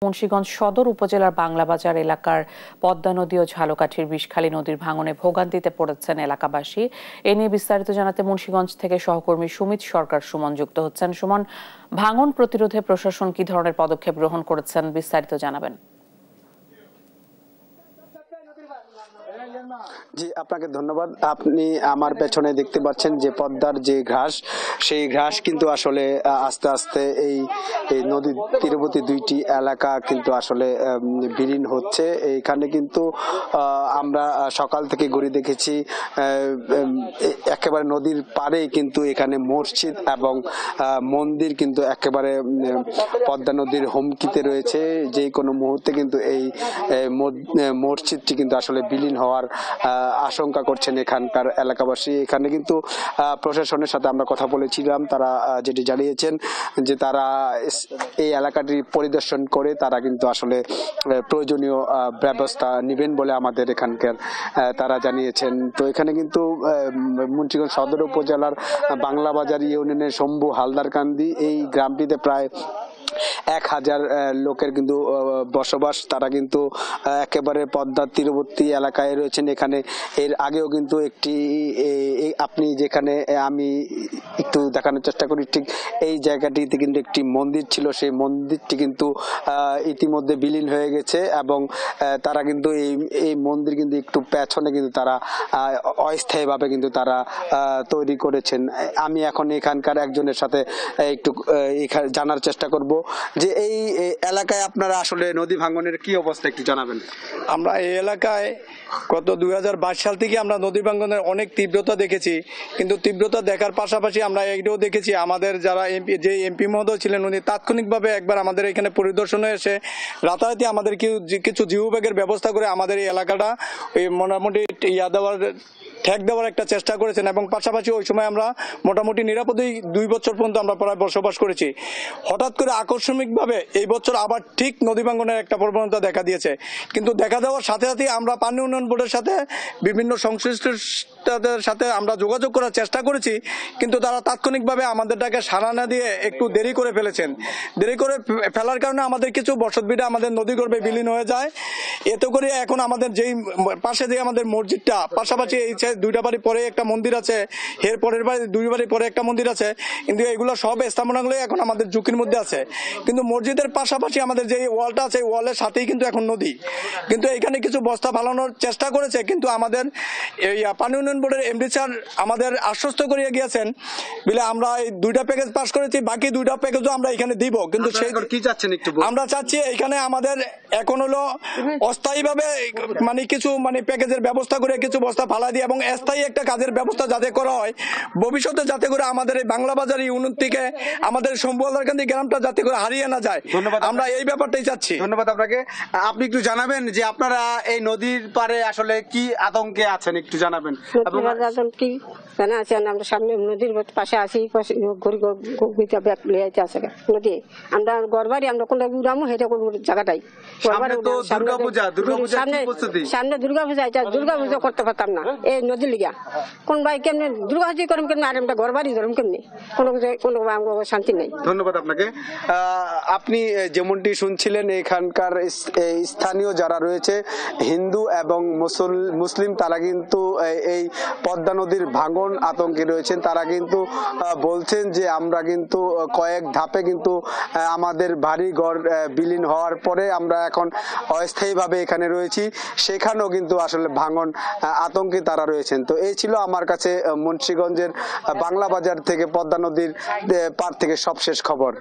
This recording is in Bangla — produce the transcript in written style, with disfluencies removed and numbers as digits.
মুন্সিগঞ্জ সদর উপজেলার বাংলাবাজার এলাকার পদ্মা নদী ও ঝালকাঠির বিষখালী নদীর ভাঙনে ভোগান্তিতে পড়েছেন এলাকাবাসী। এ নিয়ে বিস্তারিত জানাতে মুন্সিগঞ্জ থেকে সহকর্মী সুমিত সরকার সুমন যুক্ত হচ্ছেন। সুমন, ভাঙন প্রতিরোধে প্রশাসন কি ধরনের পদক্ষেপ গ্রহণ করেছেন, বিস্তারিত জানাবেন। জি, আপনাকে ধন্যবাদ। আপনি আমার পেছনে দেখতে পাচ্ছেন যে পদ্মার যে ঘাস, সেই ঘাস কিন্তু আসলে আস্তে আস্তে এই নদীর তীরবর্তী দুইটি এলাকা কিন্তু আসলে বিলীন হচ্ছে। এইখানে কিন্তু আমরা সকাল থেকে ঘুরে দেখেছি একেবারে নদীর পাড়ে কিন্তু এখানে মসজিদ এবং মন্দির কিন্তু একেবারে পদ্মা নদীর হুমকিতে রয়েছে। যে কোনো মুহূর্তে কিন্তু এই মসজিদটি কিন্তু আসলে বিলীন হওয়ার আশঙ্কা করছেন এখানকার এলাকাবাসী। এখানে কিন্তু প্রশাসনের সাথে আমরা কথা বলেছিলাম, তারা যেটি জানিয়েছেন যে তারা এই এলাকাটি পরিদর্শন করে তারা কিন্তু আসলে প্রয়োজনীয় ব্যবস্থা নেবেন বলে আমাদের এখানকার তারা জানিয়েছেন। তো এখানে কিন্তু মুন্সিগঞ্জ সদর উপজেলার বাংলাবাজার ইউনিয়নের শম্ভু হালদারকান্দি এই গ্রামটিতে প্রায় 1000 লোকের কিন্তু বসবাস। তারা কিন্তু একেবারে পদ্মার তীরবর্তী এলাকায় রয়েছেন। এখানে এর আগেও কিন্তু একটি আপনি যেখানে আমি একটু দেখানোর চেষ্টা করি, ঠিক এই জায়গাটিতে কিন্তু একটি মন্দির ছিল, সেই মন্দিরটি কিন্তু ইতিমধ্যে বিলীন হয়ে গেছে এবং তারা কিন্তু এই মন্দির কিন্তু একটু পেছনে কিন্তু তারা অস্থায়ীভাবে কিন্তু তারা তৈরি করেছেন। আমি এখন এখানকার একজনের সাথে একটু জানার চেষ্টা করব যে এই এলাকায় আপনারা আসলে নদী ভাঙনের কি অবস্থা একটু জানাবেন। আমরা এই এলাকায় গত 2022 সাল থেকে আমরা নদী ভাঙনের অনেক তীব্রতা দেখেছি, কিন্তু তীব্রতা দেখার পাশাপাশি আমরা এটাও দেখেছি আমাদের যারা এমপি মহোদয় ছিলেন উনি তাৎক্ষণিকভাবে একবার আমাদের এখানে পরিদর্শনে এসে রাতারাতি আমাদের কিছু জিও ব্যাগের ব্যবস্থা করে আমাদের এই এলাকাটা মোটামুটি ঠেক দেওয়ার একটা চেষ্টা করেছেন এবং পাশাপাশি ওই সময় আমরা মোটামুটি নিরাপদেই 2 বছর পর্যন্ত আমরা প্রায় বসবাস করেছি। হঠাৎ করে আকস্মিকভাবে এই বছর আবার ঠিক নদী ভাঙনের একটা প্রবণতা দেখা দিয়েছে, কিন্তু দেখা দেওয়ার সাথে সাথে আমরা পানি উন্নয়ন বোর্ডের সাথে বিভিন্ন সংশ্লিষ্টদের সাথে আমরা যোগাযোগ করার চেষ্টা করেছি, কিন্তু তারা তাৎক্ষণিকভাবে আমাদেরটাকে সাড়া না দিয়ে একটু দেরি করে ফেলেছেন। দেরি করে ফেলার কারণে আমাদের কিছু বসতভিটা আমাদের নদীগর্ভে বিলীন হয়ে যায়। এতে করে এখন আমাদের যেই পাশে যে আমাদের মসজিদটা, পাশাপাশি এই 2টা বাড়ি পরে একটা মন্দির আছে, এর পরের বাড়ি 2 বাড়ি পরে একটা মন্দির আছে, কিন্তু এগুলো সব স্থাপনাগুলো এখন আমাদের ঝুঁকির মধ্যে আছে। কিন্তু মসজিদের পাশাপাশি আমাদের যে ওয়ালটা আছে, ওয়ালের সাথেই কিন্তু এখন নদী। কিন্তু এখানে কিছু বস্তা ফালানোর চেষ্টা করেছে, কিন্তু আমাদের এই পানি উন্নয়ন বোর্ডের এমডি স্যার আমাদের আশ্বস্ত করিয়ে গিয়েছেন বলে আমরা এই 2টা প্যাকেজ পাস করেছি, বাকি 2টা প্যাকেজও আমরা এখানে দিব। কিন্তু সেই কি চাচ্ছেন একটু আমরা চাচ্ছি এখানে আমাদের এখন হলো অস্থায়ীভাবে কিছু প্যাকেজের ব্যবস্থা করে কিছু বস্তা ফালা দিয়ে এবং স্থায়ী একটা কাজের ব্যবস্থা যাতে করা হয় ভবিষ্যতে, যাতে করে আমাদের এই বাংলাবাজার ইউনিয়ন থেকে আমাদের শম্ভু হালদারকান্দি গ্রামটা যাতে করে হারিয়ে না যায়। আমরা এই ব্যাপারটাই চাচ্ছি। ধন্যবাদ আপনাকে। আপনি একটু জানাবেন যে আপনারা এই নদীর পারে আসলে কি আতঙ্কে আছেন, একটু জানাবেন। আমরা সামনে নদীর পাশে আছি, নদী আমরা গড়বাড়ি আমরা কোনটা উড়ামো সেটা করবো জায়গাটাই। সামনে দুর্গাপূজা, এটা দুর্গাপূজা করতে পারতাম না এই নদীর লিগা। কোন ভাই কেমনি দুর্গাপূজা করম কেমনি, আর আমরা ঘরবাড়ি ধরম কেমনি, কোনো শান্তি নেই। ধন্যবাদ আপনাকে। আপনি যেমনটি শুনছিলেন এখানকার স্থানীয় যারা রয়েছে হিন্দু এবং মুসলিম, তারা কিন্তু এই পদ্মা নদীর ভাঙন আতঙ্কে রয়েছেন। তারা কিন্তু বলছেন যে আমরা কিন্তু কয়েক ধাপে কিন্তু আমাদের বাড়ি ঘর বিলীন হওয়ার পরে আমরা এখন অস্থায়ীভাবে এখানে রয়েছি, সেখানেও কিন্তু আসলে ভাঙন আতঙ্কে তারা রয়েছেন। তো এই ছিল আমার কাছে মুন্সিগঞ্জের বাংলাবাজার থেকে পদ্মা নদীর পার থেকে সবশেষ খবর।